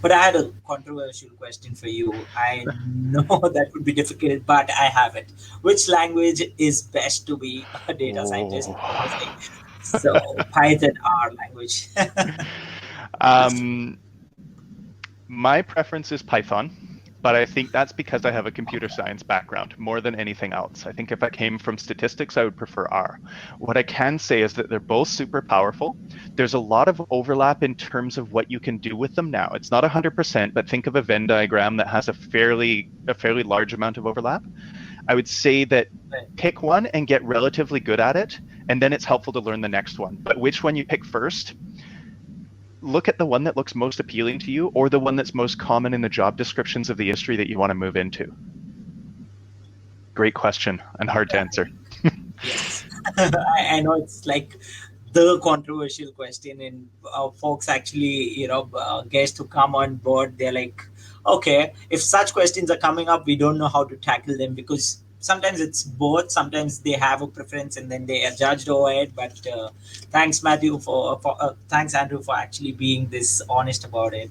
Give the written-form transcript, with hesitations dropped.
But I had a controversial question for you. I know that would be difficult, but I have it. Which language is best to be a data scientist? Oh. Obviously. So Python, R language. um, my preference is Python, but I think that's because I have a computer science background more than anything else. I think if I came from statistics, I would prefer R. What I can say is that they're both super powerful. There's a lot of overlap in terms of what you can do with them now. It's not 100%, but think of a Venn diagram that has a fairly large amount of overlap. I would say that pick one and get relatively good at it, and then it's helpful to learn the next one. But which one you pick first, look at the one that looks most appealing to you or the one that's most common in the job descriptions of the industry that you want to move into. Great question and hard to answer. Yes, I know it's like the controversial question, and folks actually, guests who come on board, they're like, okay, if such questions are coming up, we don't know how to tackle them because sometimes it's both. Sometimes they have a preference and then they are judged over it. But thanks, Matthew, thanks, Andrew, for actually being this honest about it.